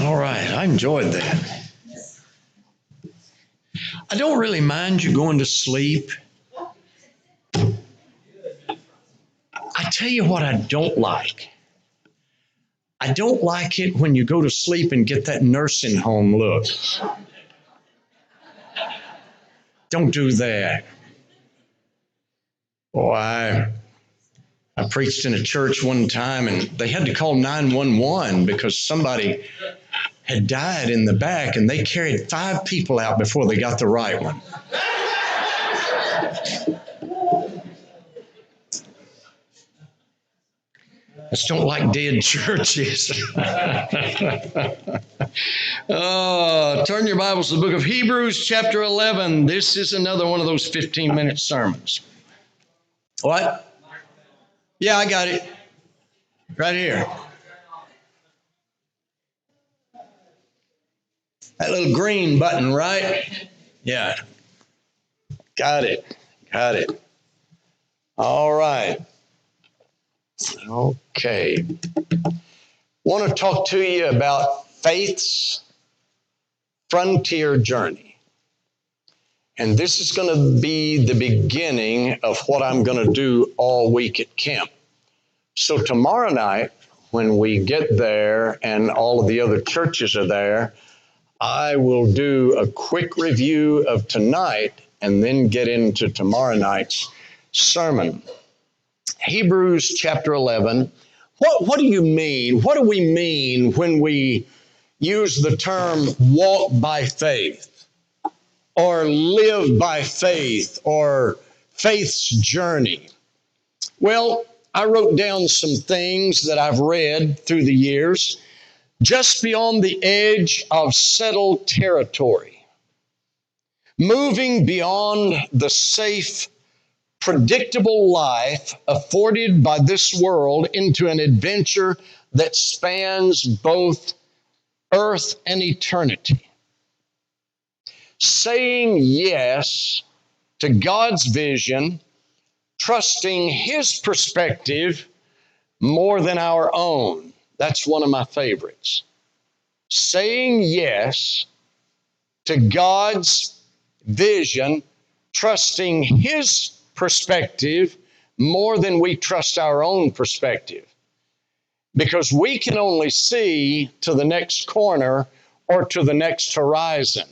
All right, I enjoyed that. I don't really mind you going to sleep. I tell you what I don't like. I don't like it when you go to sleep and get that nursing home look. Don't do that. Oh, I preached in a church one time and they had to call 911 because somebody had died in the back and they carried 5 people out before they got the right one. I just don't like dead churches. Turn your Bibles to the book of Hebrews, chapter 11. This is another one of those 15-minute sermons. What? Yeah, I got it. Right here. That little green button, right? Yeah. Got it. Got it. All right. Okay. Want to talk to you about faith's frontier journey. And this is going to be the beginning of what I'm going to do all week at camp. So tomorrow night, when we get there and all of the other churches are there, I will do a quick review of tonight and then get into tomorrow night's sermon. Hebrews chapter 11. What do you mean? What do we mean when we use the term walk by faith or live by faith or faith's journey? Well, I wrote down some things that I've read through the years. Just beyond the edge of settled territory, moving beyond the safe, predictable life afforded by this world into an adventure that spans both earth and eternity. Saying yes to God's vision, trusting His perspective more than our own. That's one of my favorites. Saying yes to God's vision, trusting His perspective more than we trust our own perspective. Because we can only see to the next corner or to the next horizon.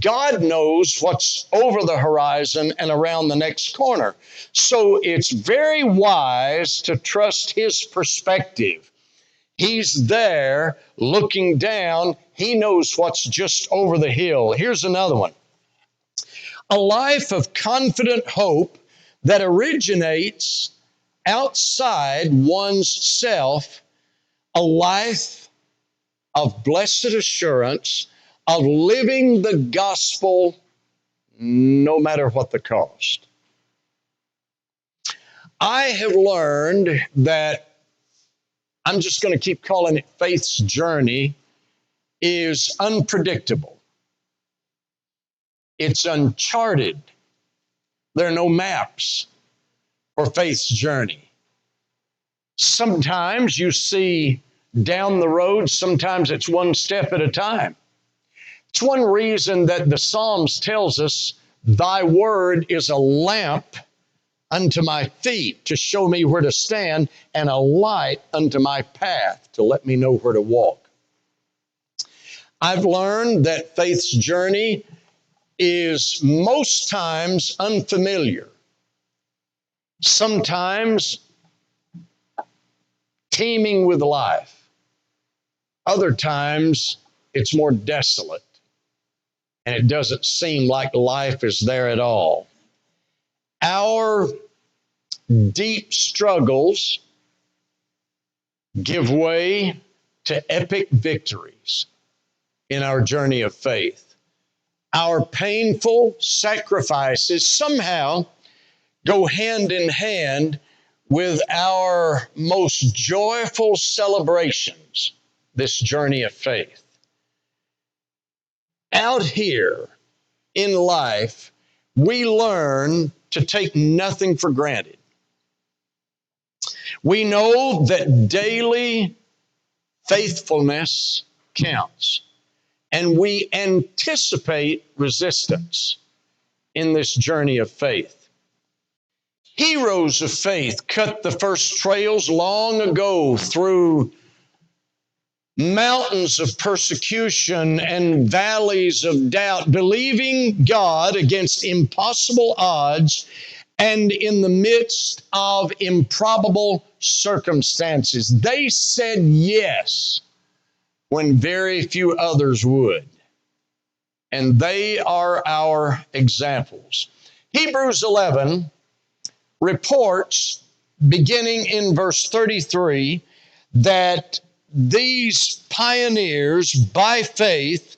God knows what's over the horizon and around the next corner. So it's very wise to trust His perspective. He's there looking down. He knows what's just over the hill. Here's another one. A life of confident hope that originates outside one's self, a life of blessed assurance of living the gospel no matter what the cost. I have learned that, I'm just going to keep calling it faith's journey, is unpredictable. It's uncharted. There are no maps for faith's journey. Sometimes you see down the road, sometimes it's one step at a time. It's one reason that the Psalms tells us, thy word is a lamp unto my feet to show me where to stand, and a light unto my path to let me know where to walk. I've learned that faith's journey is most times unfamiliar, sometimes teeming with life. Other times it's more desolate, and it doesn't seem like life is there at all. Our deep struggles give way to epic victories in our journey of faith. Our painful sacrifices somehow go hand in hand with our most joyful celebrations, this journey of faith. Out here in life, we learn to take nothing for granted. We know that daily faithfulness counts, and we anticipate resistance in this journey of faith. Heroes of faith cut the first trails long ago through mountains of persecution and valleys of doubt, believing God against impossible odds and in the midst of improbable circumstances. They said yes when very few others would. And they are our examples. Hebrews 11 reports, beginning in verse 33, that these pioneers, by faith,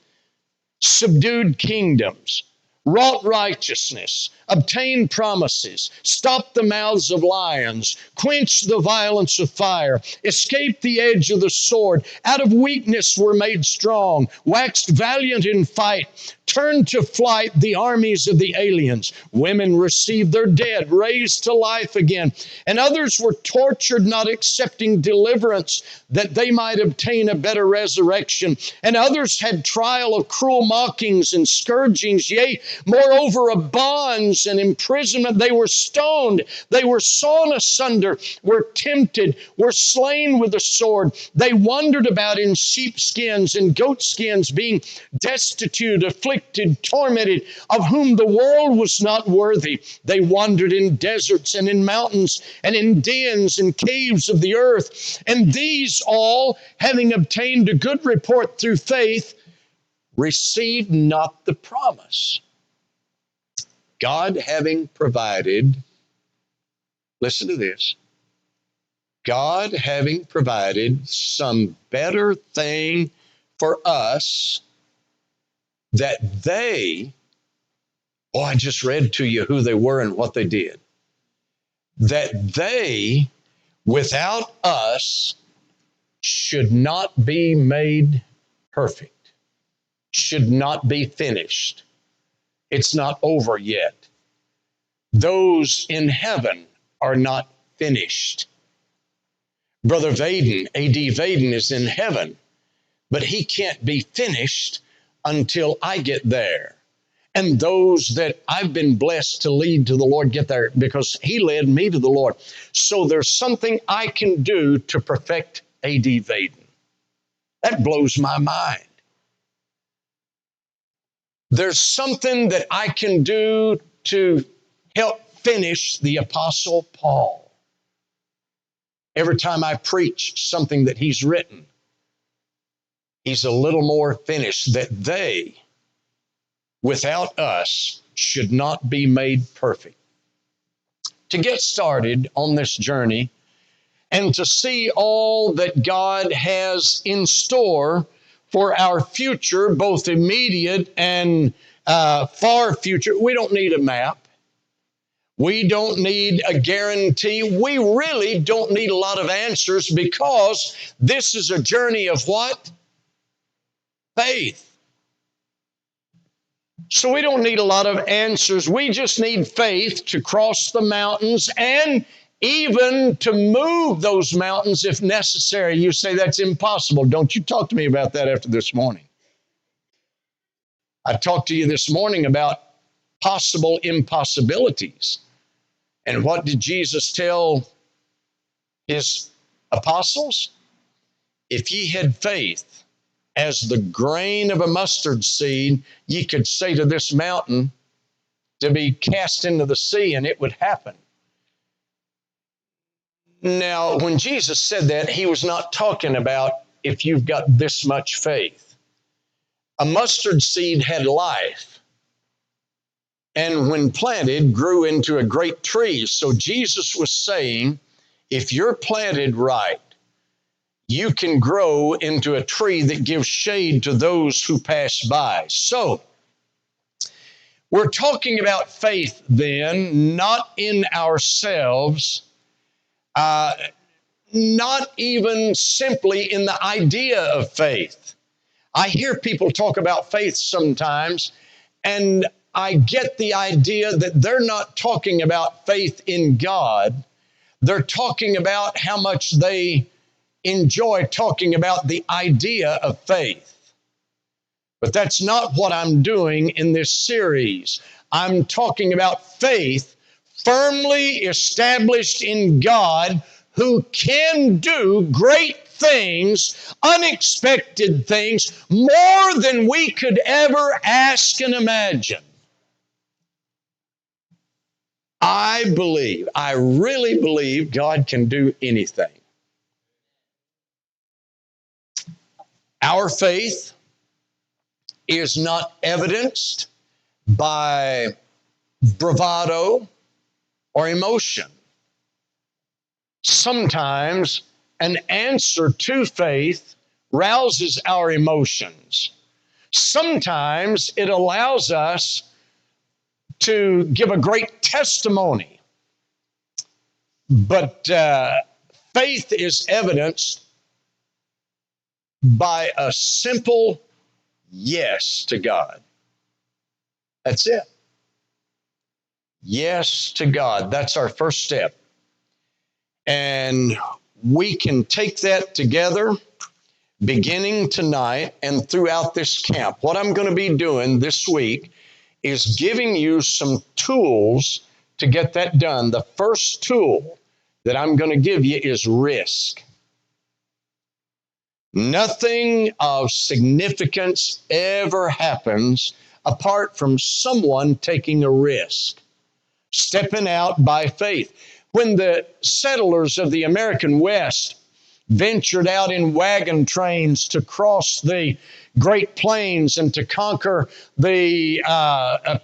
subdued kingdoms, wrought righteousness, obtained promises, stopped the mouths of lions, quenched the violence of fire, escaped the edge of the sword, out of weakness were made strong, waxed valiant in fight, turned to flight the armies of the aliens. Women received their dead, raised to life again, and others were tortured, not accepting deliverance, that they might obtain a better resurrection. And others had trial of cruel mockings and scourgings, yea, moreover of bonds and imprisonment. They were stoned, they were sawn asunder, were tempted, were slain with the sword. They wandered about in sheepskins and goatskins, being destitute, afflicted, tormented, of whom the world was not worthy. They wandered in deserts and in mountains and in dens and caves of the earth. And these all, having obtained a good report through faith, received not the promise. God having provided, listen to this, God having provided some better thing for us, that they, I just read to you who they were and what they did, that they, without us, should not be made perfect, should not be finished. It's not over yet. Those in heaven are not finished. Brother Vaden, A.D. Vaden, is in heaven, but he can't be finished until I get there. And those that I've been blessed to lead to the Lord get there, because he led me to the Lord. So there's something I can do to perfect A.D. Vaden. That blows my mind. There's something that I can do to help finish the Apostle Paul. Every time I preach something that he's written, he's a little more finished, that they, without us, should not be made perfect. To get started on this journey and to see all that God has in store for our future, both immediate and far future, we don't need a map. We don't need a guarantee. We really don't need a lot of answers, because this is a journey of what? Faith. So we don't need a lot of answers. We just need faith to cross the mountains and even to move those mountains if necessary. You say that's impossible. Don't you talk to me about that after this morning. I talked to you this morning about possible impossibilities. And what did Jesus tell his apostles? If ye had faith as the grain of a mustard seed, ye could say to this mountain to be cast into the sea, and it would happen. Now, when Jesus said that, he was not talking about if you've got this much faith. A mustard seed had life, and when planted, grew into a great tree. So Jesus was saying, if you're planted right, you can grow into a tree that gives shade to those who pass by. So, we're talking about faith then, not in ourselves, not even simply in the idea of faith. I hear people talk about faith sometimes, and I get the idea that they're not talking about faith in God. They're talking about how much they enjoy talking about the idea of faith. But that's not what I'm doing in this series. I'm talking about faith firmly established in God, who can do great things, unexpected things, more than we could ever ask and imagine. I really believe God can do anything. Our faith is not evidenced by bravado or emotion. Sometimes an answer to faith rouses our emotions. Sometimes it allows us to give a great testimony. But faith is evidenced by a simple yes to God. That's it. Yes to God. That's our first step. And we can take that together beginning tonight and throughout this camp. What I'm going to be doing this week is giving you some tools to get that done. The first tool that I'm going to give you is risk. Nothing of significance ever happens apart from someone taking a risk, stepping out by faith. When the settlers of the American West ventured out in wagon trains to cross the Great Plains and to conquer the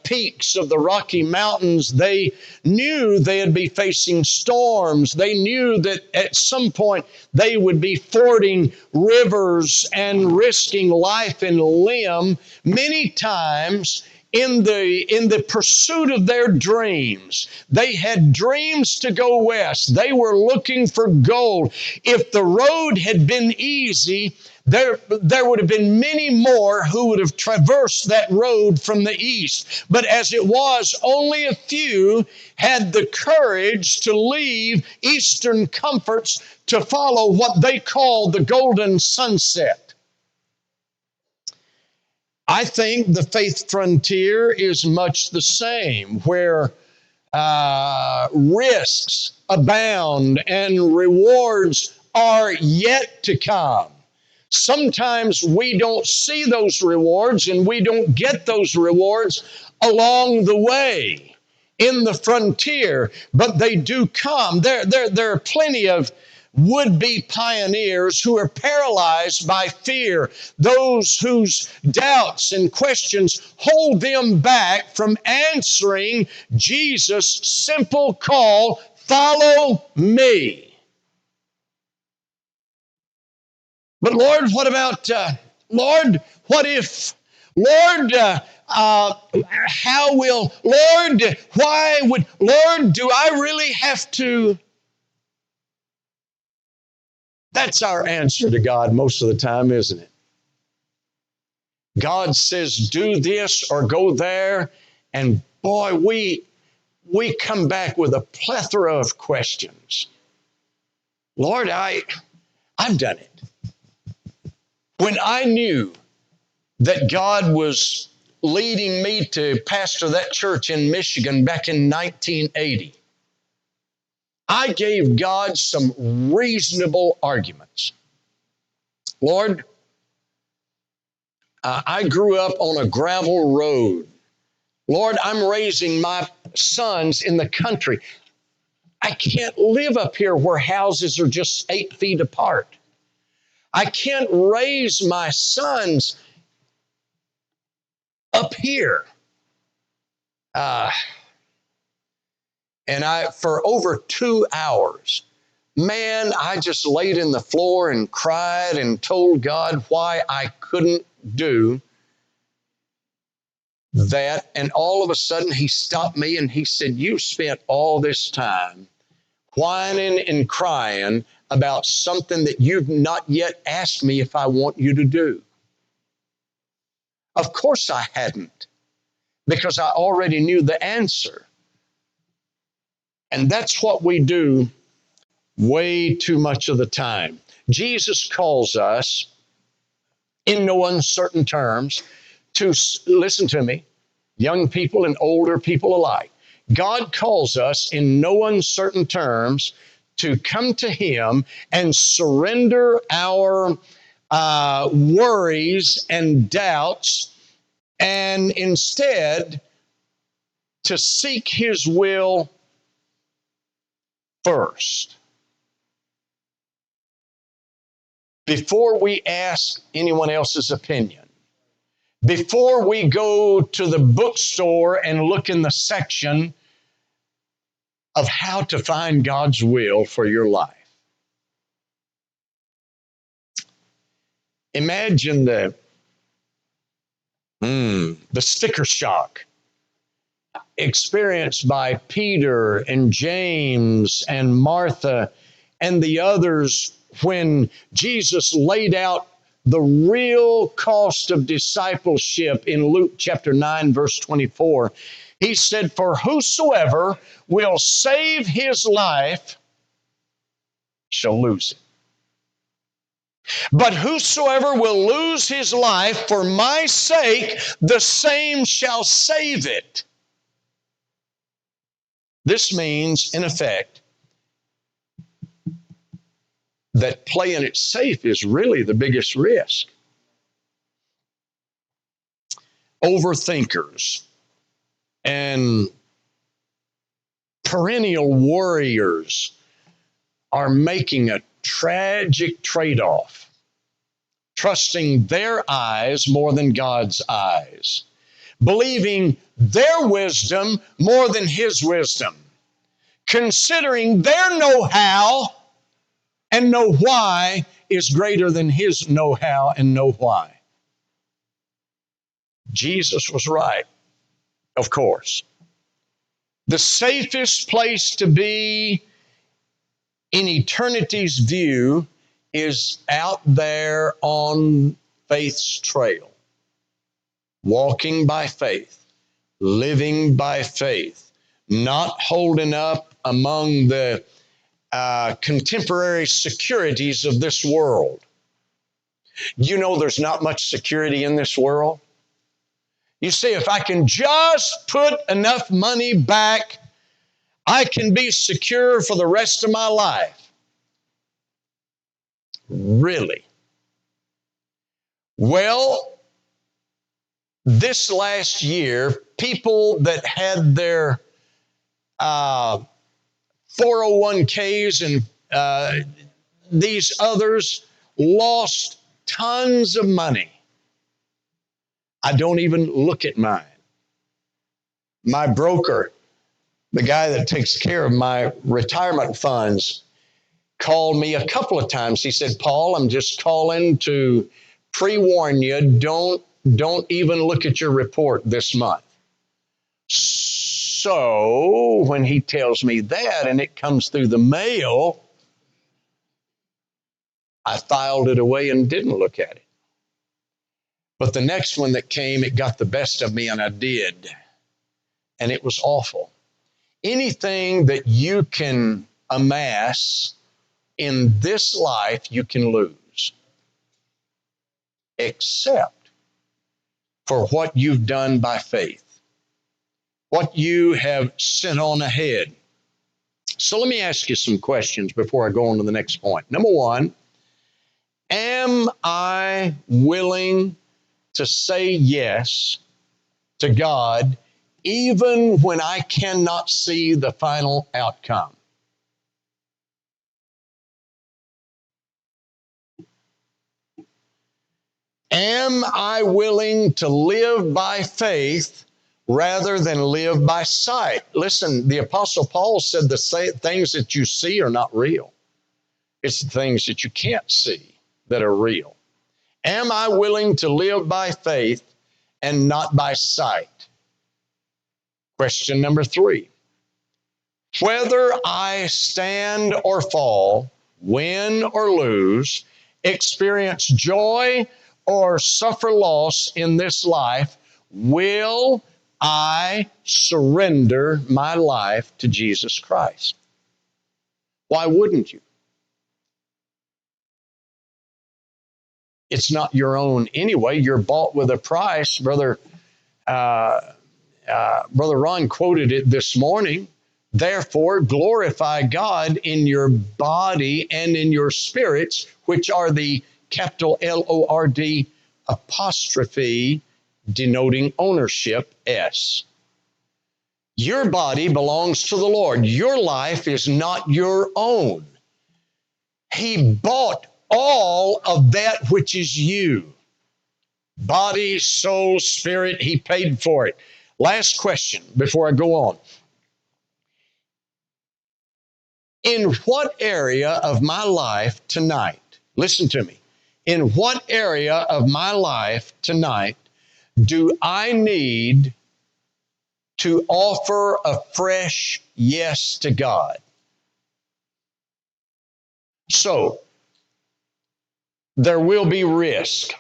peaks of the Rocky Mountains, they knew they'd be facing storms. They knew that at some point they would be fording rivers and risking life and limb. Many times in the pursuit of their dreams, they had dreams to go west. They were looking for gold. If the road had been easy, there would have been many more who would have traversed that road from the east. But as it was, only a few had the courage to leave eastern comforts to follow what they called the golden sunset. I think the faith frontier is much the same, where risks abound and rewards are yet to come. Sometimes we don't see those rewards and we don't get those rewards along the way in the frontier, but they do come. There are plenty of would-be pioneers who are paralyzed by fear, those whose doubts and questions hold them back from answering Jesus' simple call, follow me. But Lord, what about, Lord, what if, Lord, how will, Lord, why would, Lord, do I really have to? That's our answer to God most of the time, isn't it? God says, do this or go there, and boy, we come back with a plethora of questions. Lord, I've done it. When I knew that God was leading me to pastor that church in Michigan back in 1980, I gave God some reasonable arguments. Lord, I grew up on a gravel road. Lord, I'm raising my sons in the country. I can't live up here where houses are just 8 feet apart. I can't raise my sons up here. And for over 2 hours, man, I just laid in the floor and cried and told God why I couldn't do that. And all of a sudden, He stopped me and He said, you spent all this time whining and crying about something that you've not yet asked me if I want you to do. Of course I hadn't, because I already knew the answer. And that's what we do way too much of the time. Jesus calls us in no uncertain terms to, listen to me, young people and older people alike. God calls us in no uncertain terms to come to Him and surrender our worries and doubts, and instead to seek His will first. Before we ask anyone else's opinion, before we go to the bookstore and look in the section of how to find God's will for your life. Imagine the sticker shock experienced by Peter and James and Martha and the others when Jesus laid out the real cost of discipleship in Luke chapter 9, verse 24. He said, for whosoever will save his life shall lose it. But whosoever will lose his life for my sake, the same shall save it. This means, in effect, that playing it safe is really the biggest risk. Overthinkers and perennial worriers are making a tragic trade-off, trusting their eyes more than God's eyes, believing their wisdom more than His wisdom, considering their know-how and know-why is greater than His know-how and know-why. Jesus was right, of course. The safest place to be in eternity's view is out there on faith's trail, walking by faith, living by faith, not holding up among the contemporary securities of this world. You know there's not much security in this world. You see, if I can just put enough money back, I can be secure for the rest of my life. Really? Well, this last year, people that had their 401ks and these others lost tons of money. I don't even look at mine. My broker, the guy that takes care of my retirement funds, called me a couple of times. He said, Paul, I'm just calling to pre-warn you, don't even look at your report this month. So when he tells me that and it comes through the mail, I filed it away and didn't look at it. But the next one that came, it got the best of me, and I did. And it was awful. Anything that you can amass in this life, you can lose, except for what you've done by faith, what you have sent on ahead. So let me ask you some questions before I go on to the next point. Number one, am I willing to say yes to God even when I cannot see the final outcome? Am I willing to live by faith rather than live by sight? Listen, the Apostle Paul said the things that you see are not real. It's the things that you can't see that are real. Am I willing to live by faith and not by sight? Question number 3. Whether I stand or fall, win or lose, experience joy or suffer loss in this life, will I surrender my life to Jesus Christ? Why wouldn't you? It's not your own anyway. You're bought with a price. Brother Ron quoted it this morning. Therefore, glorify God in your body and in your spirits, which are the capital Lord apostrophe denoting ownership S. Your body belongs to the Lord. Your life is not your own. He bought all of that which is you. Body, soul, spirit, He paid for it. Last question before I go on. In what area of my life tonight, listen to me, in what area of my life tonight do I need to offer a fresh yes to God? So, there will be risk.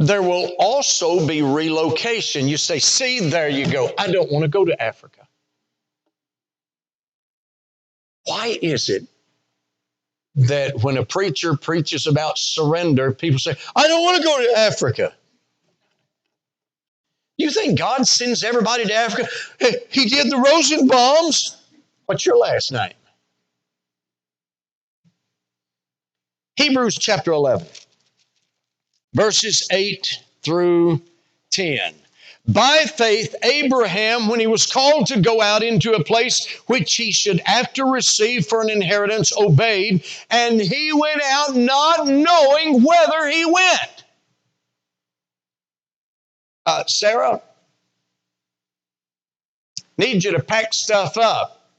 There will also be relocation. You say, see, there you go. I don't want to go to Africa. Why is it that when a preacher preaches about surrender, people say, I don't want to go to Africa? You think God sends everybody to Africa? He did the Rosenbaums. What's your last name? Hebrews chapter 11, verses 8 through 10. By faith, Abraham, when he was called to go out into a place which he should after receive for an inheritance, obeyed, and he went out not knowing whither he went. Sarah, need you to pack stuff up.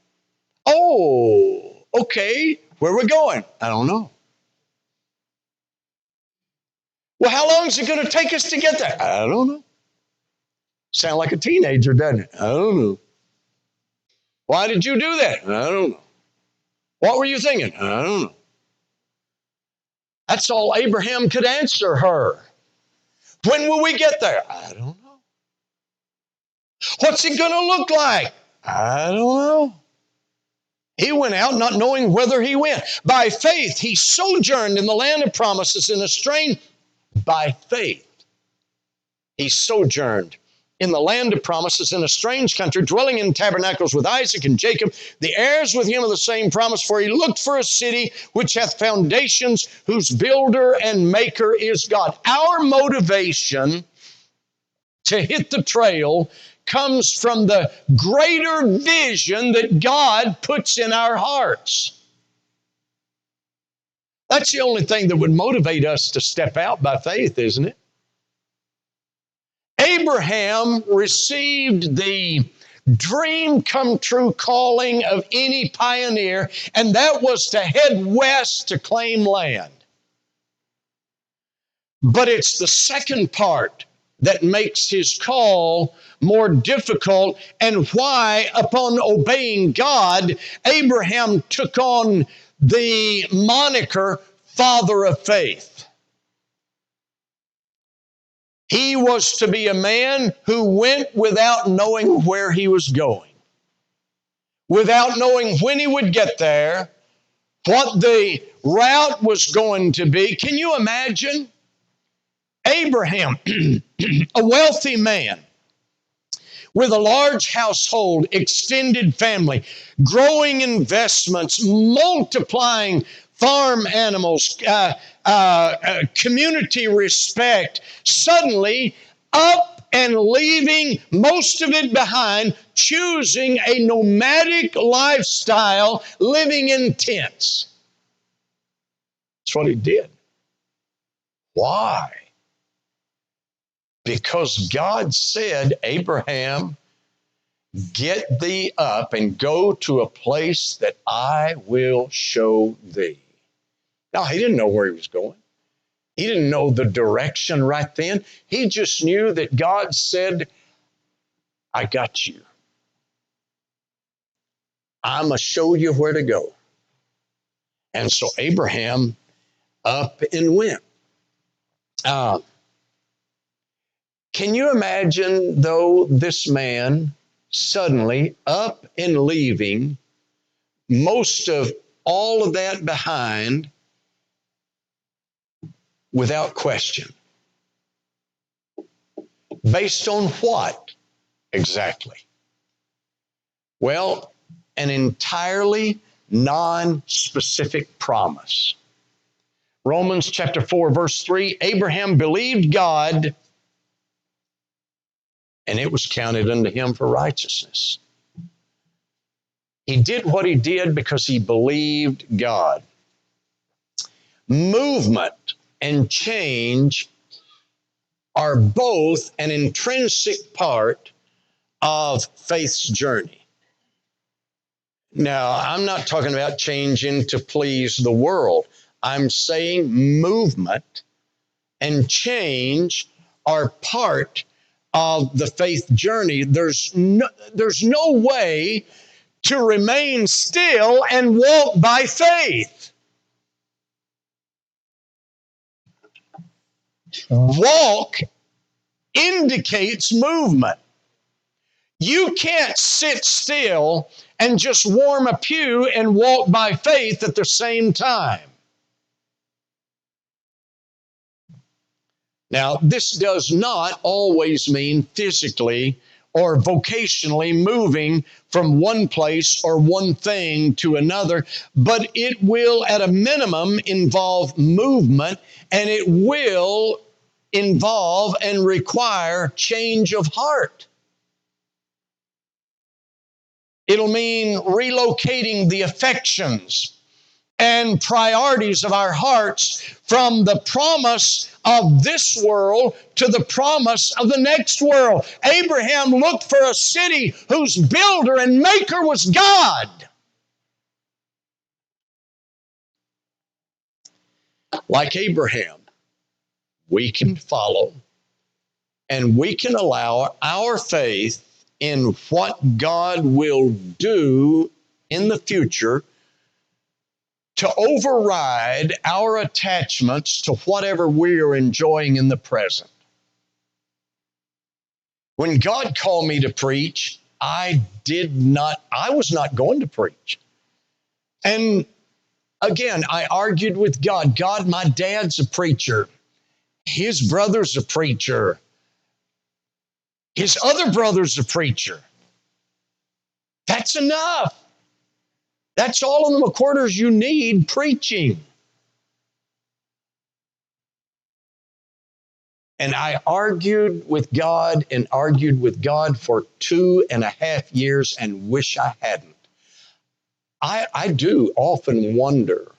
Oh, okay. Where are we going? I don't know. Well, how long is it going to take us to get there? I don't know. Sound like a teenager, doesn't it? I don't know. Why did you do that? I don't know. What were you thinking? I don't know. That's all Abraham could answer her. When will we get there? I don't know. What's it going to look like? I don't know. He went out not knowing whither he went. By faith, he sojourned in the land of promises in a strange. By faith, he sojourned in the land of promises, in a strange country, dwelling in tabernacles with Isaac and Jacob, the heirs with him of the same promise. For he looked for a city which hath foundations, whose builder and maker is God. Our motivation to hit the trail comes from the greater vision that God puts in our hearts. That's the only thing that would motivate us to step out by faith, isn't it? Abraham received the dream come true calling of any pioneer, and that was to head west to claim land. But it's the second part that makes his call more difficult, and why, upon obeying God, Abraham took on the moniker Father of Faith. He was to be a man who went without knowing where he was going, without knowing when he would get there, what the route was going to be. Can you imagine? Abraham, a wealthy man with a large household, extended family, growing investments, multiplying farm animals, community respect, suddenly up and leaving most of it behind, choosing a nomadic lifestyle, living in tents. That's what he did. Why? Because God said, Abraham, get thee up and go to a place that I will show thee. Now, he didn't know where he was going. He didn't know the direction right then. He just knew that God said, I got you. I'm going to show you where to go. And so Abraham up and went. Can you imagine, though, this man suddenly up and leaving most of all of that behind without question? Based on what exactly? Well, an entirely non-specific promise. Romans chapter 4, verse 3, Abraham believed God, and it was counted unto him for righteousness. He did what he did because he believed God. Movement and change are both an intrinsic part of faith's journey. Now, I'm not talking about changing to please the world. I'm saying movement and change are part of the faith journey. There's no way to remain still and walk by faith. Walk indicates movement. You can't sit still and just warm a pew and walk by faith at the same time. Now, this does not always mean physically or vocationally moving from one place or one thing to another, but it will at a minimum involve movement, and it will involve and require change of heart. It'll mean relocating the affections and priorities of our hearts from the promise of this world to the promise of the next world. Abraham looked for a city whose builder and maker was God. Like Abraham, we can follow and we can allow our faith in what God will do in the future to override our attachments to whatever we are enjoying in the present. When God called me to preach, I was not going to preach. And again, I argued with God. God, my dad's a preacher. His brother's a preacher. His other brother's a preacher. That's enough. That's all of the McWherters you need preaching. And I argued with God for 2.5 years and wish I hadn't. I do often wonder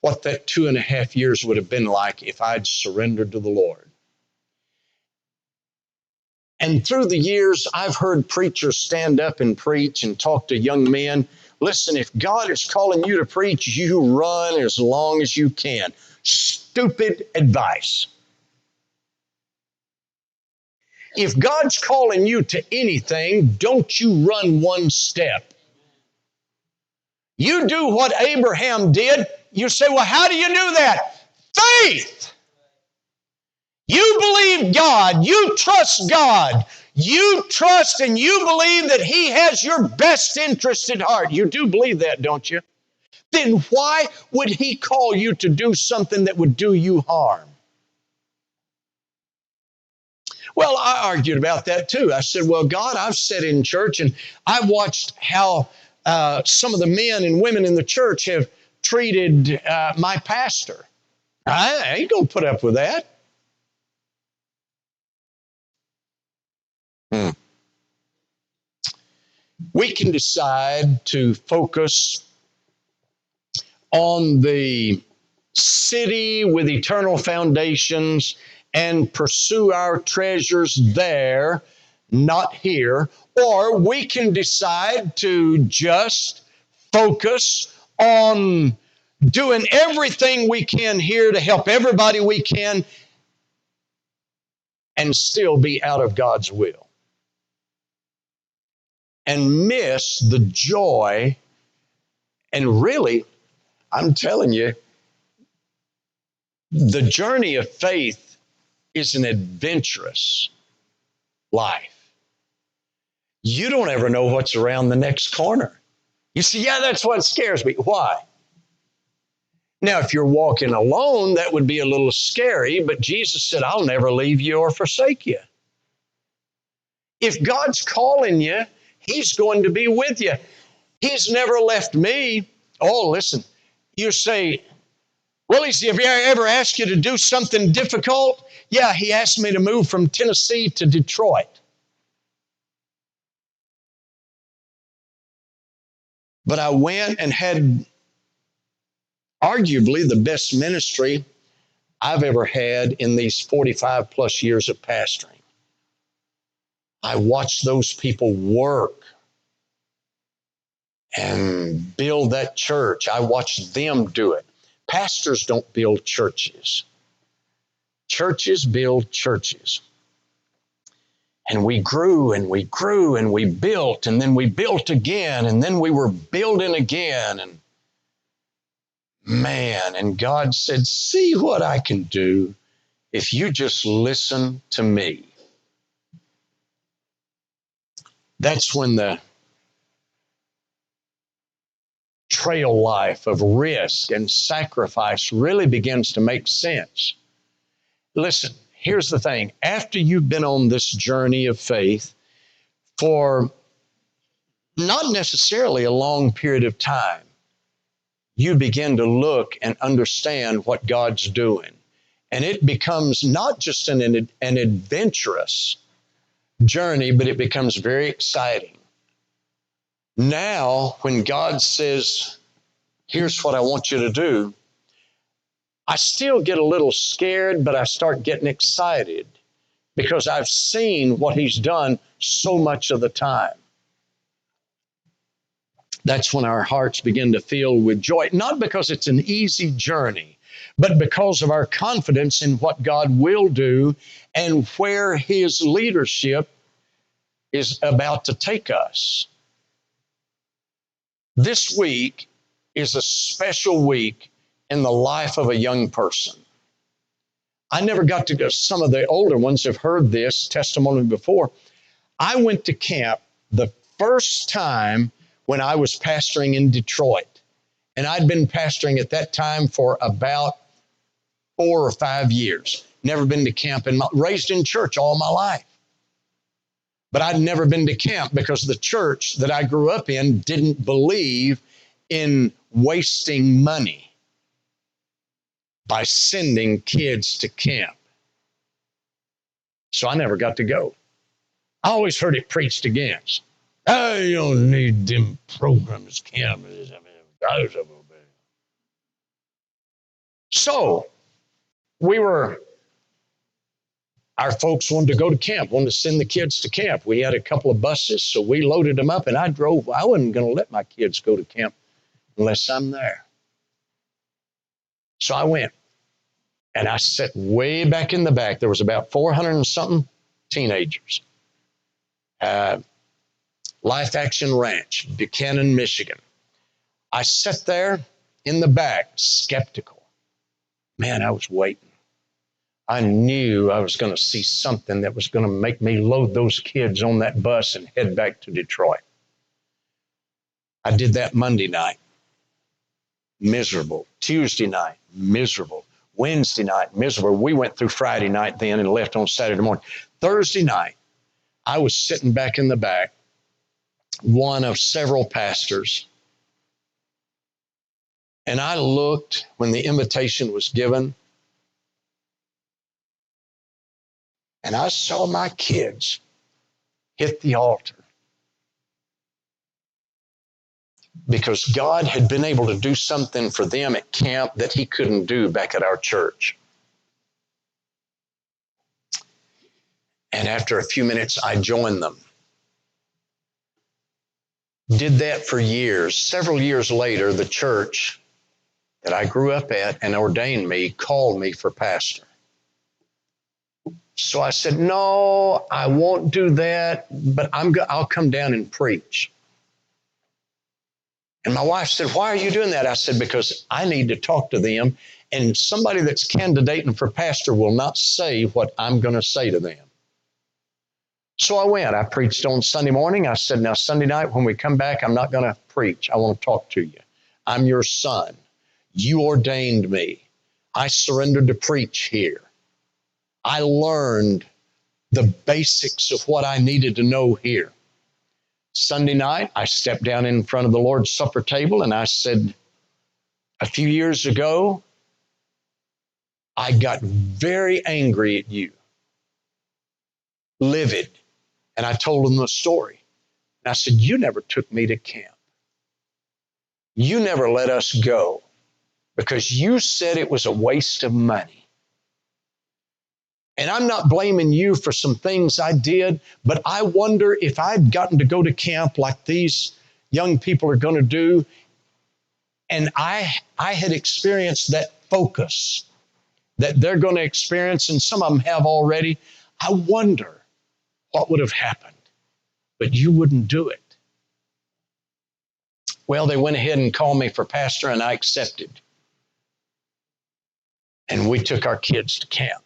what that 2.5 years would have been like if I'd surrendered to the Lord. And through the years, I've heard preachers stand up and preach and talk to young men. Listen, if God is calling you to preach, you run as long as you can. Stupid advice. If God's calling you to anything, don't you run one step. You do what Abraham did. You say, well, how do you do that? Faith. You believe God. You trust God. You trust and you believe that He has your best interest at heart. You do believe that, don't you? Then why would He call you to do something that would do you harm? Well, I argued about that too. I said, well, God, I've sat in church and I've watched how some of the men and women in the church have treated my pastor. I ain't going to put up with that. We can decide to focus on the city with eternal foundations and pursue our treasures there, not here. Or we can decide to just focus on doing everything we can here to help everybody we can and still be out of God's will. And miss the joy. And really, I'm telling you, the journey of faith is an adventurous life. You don't ever know what's around the next corner. You see, yeah, that's what scares me. Why? Now, if you're walking alone, that would be a little scary, but Jesus said, I'll never leave you or forsake you. If God's calling you, He's going to be with you. He's never left me. Oh, listen, you say, well, have you ever asked you to do something difficult? Yeah, He asked me to move from Tennessee to Detroit. But I went and had arguably the best ministry I've ever had in these 45 plus years of pastoring. I watched those people work and build that church. I watched them do it. Pastors don't build churches. Churches build churches. And we grew and we grew and we built and then we built again and then we were building again. And man, and God said, see what I can do if you just listen to me. That's when the trail life of risk and sacrifice really begins to make sense. Listen, here's the thing. After you've been on this journey of faith for not necessarily a long period of time, you begin to look and understand what God's doing. And it becomes not just an adventurous journey, but it becomes very exciting. Now, when God says, here's what I want you to do, I still get a little scared, but I start getting excited because I've seen what He's done so much of the time. That's when our hearts begin to fill with joy, not because it's an easy journey, but because of our confidence in what God will do and where His leadership is about to take us. This week is a special week in the life of a young person. I never got to go. Some of the older ones have heard this testimony before. I went to camp the first time when I was pastoring in Detroit. And I'd been pastoring at that time for about 4 or 5 years. Never been to camp, raised in church all my life. But I'd never been to camp because the church that I grew up in didn't believe in wasting money by sending kids to camp. So I never got to go. I always heard it preached against. Oh, you don't need them programs, cameras. So our folks wanted to go to camp, wanted to send the kids to camp. We had a couple of buses, so we loaded them up, and I drove. I wasn't going to let my kids go to camp unless I'm there. So I went, and I sat way back in the back. There was about 400 and something teenagers. Life Action Ranch, Buchanan, Michigan. I sat there in the back, skeptical. Man, I was waiting. I knew I was going to see something that was going to make me load those kids on that bus and head back to Detroit. I did that Monday night. Miserable. Tuesday night, miserable. Wednesday night, miserable. We went through Friday night then and left on Saturday morning. Thursday night, I was sitting back in the back, one of several pastors, and I looked when the invitation was given, and I saw my kids hit the altar because God had been able to do something for them at camp that he couldn't do back at our church. And after a few minutes, I joined them. Did that for years. Several years later, the church that I grew up at and ordained me called me for pastor. So I said, no, I won't do that, but I'll come down and preach. And my wife said, why are you doing that? I said, because I need to talk to them, and somebody that's candidating for pastor will not say what I'm going to say to them. So I went. I preached on Sunday morning. I said, now Sunday night when we come back, I'm not going to preach. I want to talk to you. I'm your son. You ordained me. I surrendered to preach here. I learned the basics of what I needed to know here. Sunday night, I stepped down in front of the Lord's Supper table and I said, a few years ago, I got very angry at you, livid. And I told them the story. And I said, you never took me to camp. You never let us go because you said it was a waste of money. And I'm not blaming you for some things I did, but I wonder if I'd gotten to go to camp like these young people are going to do, and I had experienced that focus that they're going to experience, and some of them have already, I wonder what would have happened. But you wouldn't do it. Well, they went ahead and called me for pastor, and I accepted. And we took our kids to camp.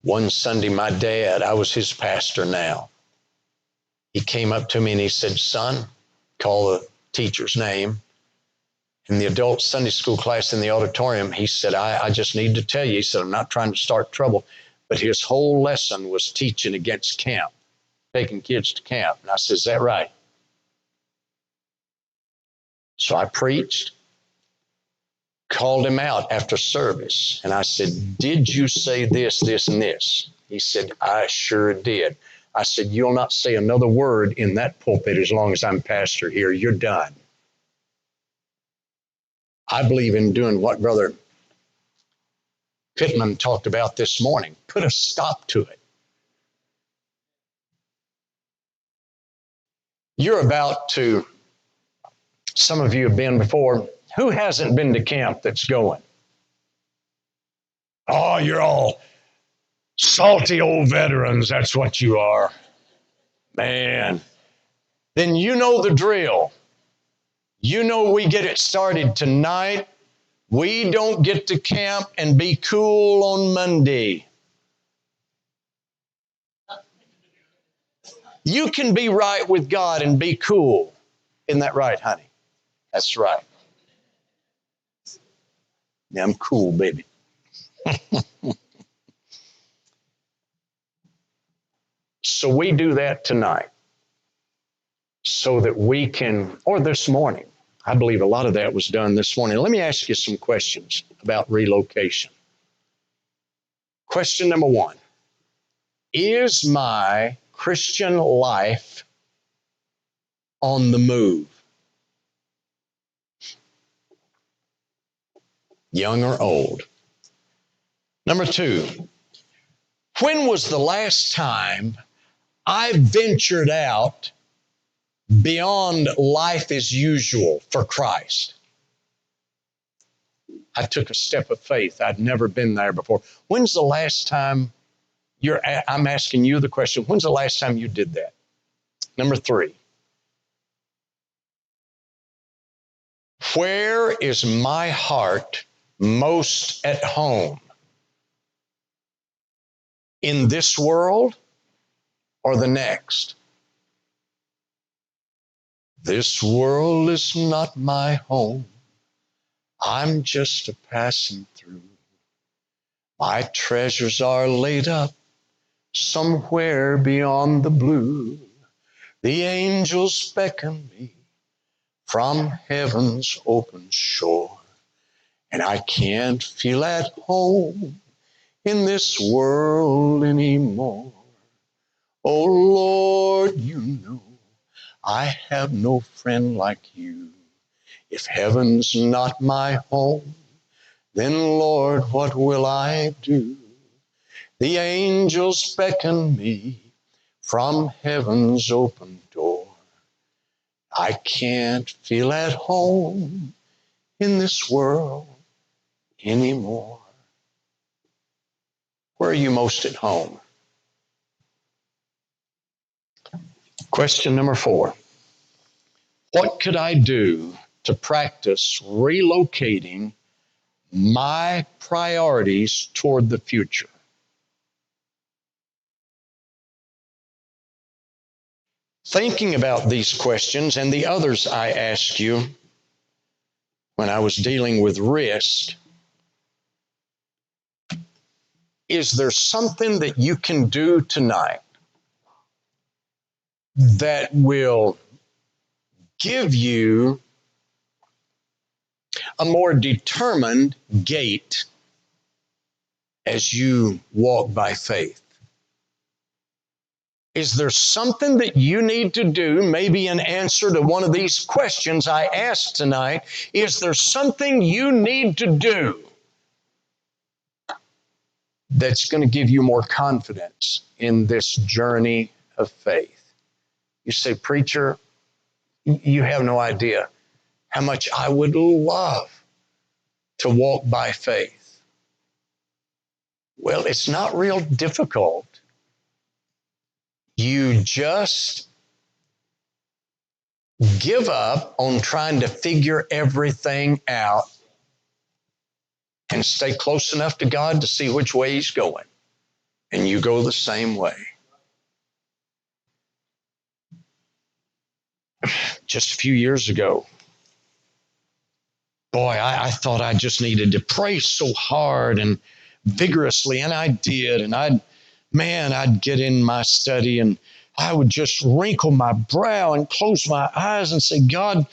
One Sunday, my dad, I was his pastor now. He came up to me and he said, son, call the teacher's name. In the adult Sunday school class in the auditorium, he said, I just need to tell you, he said, I'm not trying to start trouble, but his whole lesson was teaching against camp, taking kids to camp. And I said, is that right? So I preached, called him out after service, and I said, did you say this, this, and this? He said, I sure did. I said, you'll not say another word in that pulpit as long as I'm pastor here. You're done. I believe in doing what Brother Pittman talked about this morning. Put a stop to it. You're about to, some of you have been before. Who hasn't been to camp that's going? Oh, you're all salty old veterans. That's what you are. Man. Then you know the drill. You know we get it started tonight. We don't get to camp and be cool on Monday. You can be right with God and be cool. Isn't that right, honey? That's right. Yeah, I'm cool, baby. So we do that tonight so that we can, or this morning. I believe a lot of that was done this morning. Let me ask you some questions about relocation. Question number one. Is my Christian life on the move? Young or old? Number two, when was the last time I ventured out beyond life as usual for Christ? I took a step of faith. I'd never been there before. When's the last time I'm asking you the question, when's the last time you did that? Number three, where is my heart most at home? In this world or the next? This world is not my home. I'm just a passing through. My treasures are laid up somewhere beyond the blue. The angels beckon me from heaven's open shore, and I can't feel at home in this world anymore. Oh Lord, you know I have no friend like you. If heaven's not my home, then Lord, what will I do? The angels beckon me from heaven's open door. I can't feel at home in this world anymore. Where are you most at home? Question number four. What could I do to practice relocating my priorities toward the future? Thinking about these questions and the others I asked you when I was dealing with risk, is there something that you can do tonight that will give you a more determined gait as you walk by faith? Is there something that you need to do, maybe in answer to one of these questions I asked tonight? Is there something you need to do that's going to give you more confidence in this journey of faith? You say, preacher, you have no idea how much I would love to walk by faith. Well, it's not real difficult. You just give up on trying to figure everything out and stay close enough to God to see which way He's going. And you go the same way. Just a few years ago, boy, I thought I just needed to pray so hard and vigorously, and I did. And I'd get in my study and I would just wrinkle my brow and close my eyes and say, God,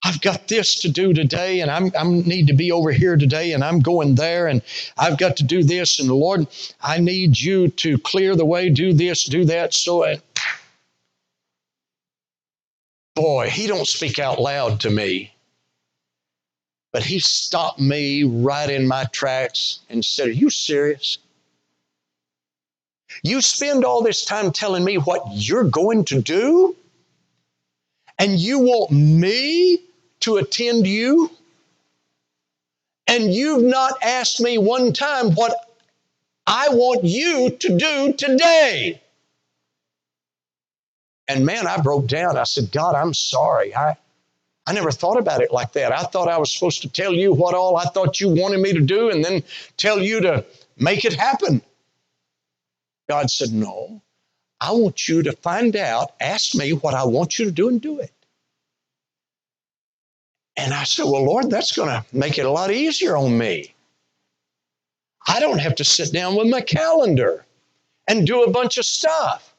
I've got this to do today, and I need to be over here today, and I'm going there, and I've got to do this, and Lord, I need you to clear the way, do this, do that. So, boy, He don't speak out loud to me, but He stopped me right in my tracks and said, are you serious? You spend all this time telling me what you're going to do, and you want me to attend you? And you've not asked me one time what I want you to do today. And man, I broke down. I said, God, I'm sorry. I never thought about it like that. I thought I was supposed to tell you what all I thought you wanted me to do and then tell you to make it happen. God said, no, I want you to find out, ask me what I want you to do and do it. And I said, well, Lord, that's going to make it a lot easier on me. I don't have to sit down with my calendar and do a bunch of stuff.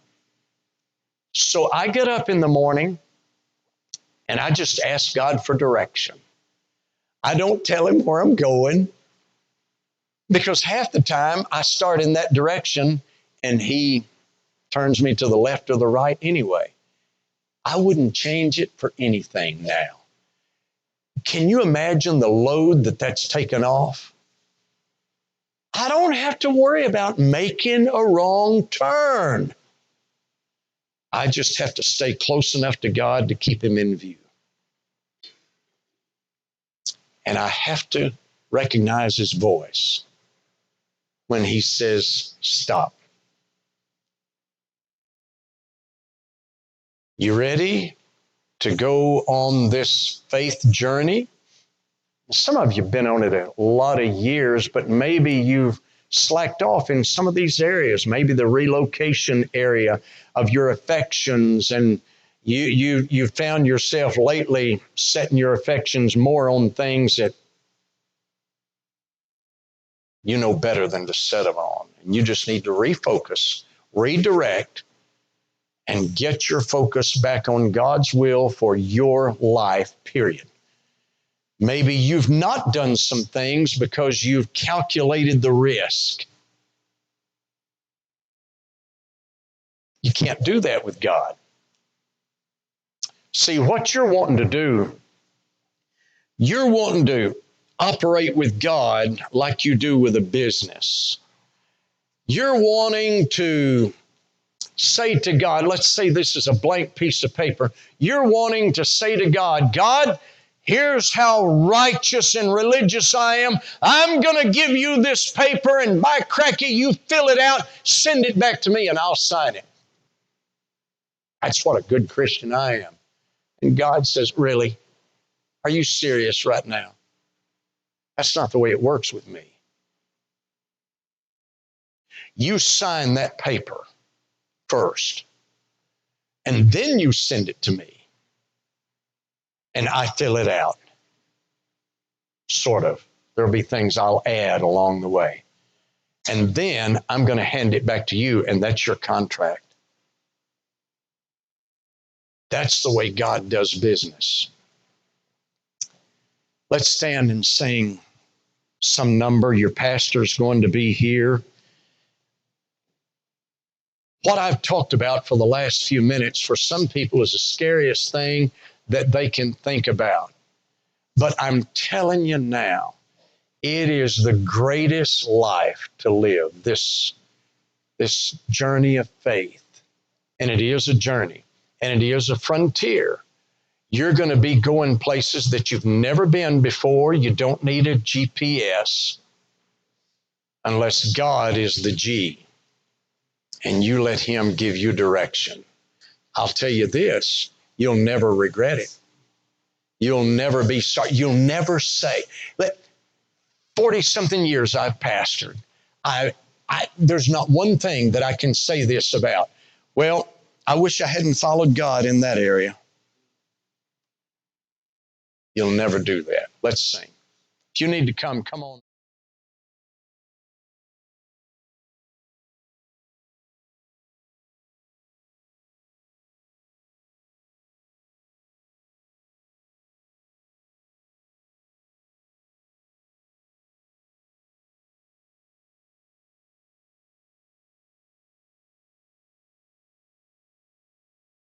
So I get up in the morning and I just ask God for direction. I don't tell him where I'm going because half the time I start in that direction and he turns me to the left or the right anyway. I wouldn't change it for anything now. Can you imagine the load that's taken off? I don't have to worry about making a wrong turn. I just have to stay close enough to God to keep him in view. And I have to recognize his voice when he says, stop. You ready to go on this faith journey? Some of you have been on it a lot of years, but maybe you've slacked off in some of these areas, maybe the relocation area of your affections, and you found yourself lately setting your affections more on things that you know better than to set them on. And you just need to refocus, redirect, and get your focus back on God's will for your life, period. Maybe you've not done some things because you've calculated the risk. You can't do that with God. See, what you're wanting to do, you're wanting to operate with God like you do with a business. You're wanting to say to God, let's say this is a blank piece of paper. You're wanting to say to God, God, here's how righteous and religious I am. I'm going to give you this paper, and by cracky, you fill it out, send it back to me, and I'll sign it. That's what a good Christian I am. And God says, really? Are you serious right now? That's not the way it works with me. You sign that paper first, and then you send it to me, and I fill it out. Sort of. There'll be things I'll add along the way. And then I'm going to hand it back to you, and that's your contract. That's the way God does business. Let's stand and sing some number. Your pastor's going to be here. What I've talked about for the last few minutes for some people is the scariest thing that they can think about. But I'm telling you now, it is the greatest life to live, this journey of faith. And it is a journey, and it is a frontier. You're going to be going places that you've never been before. You don't need a GPS unless God is the G, and you let him give you direction. I'll tell you this, you'll never regret it. You'll never be sorry. You'll never say, 40-something years I've pastored. There's not one thing that I can say this about. Well, I wish I hadn't followed God in that area. You'll never do that. Let's sing. If you need to come on.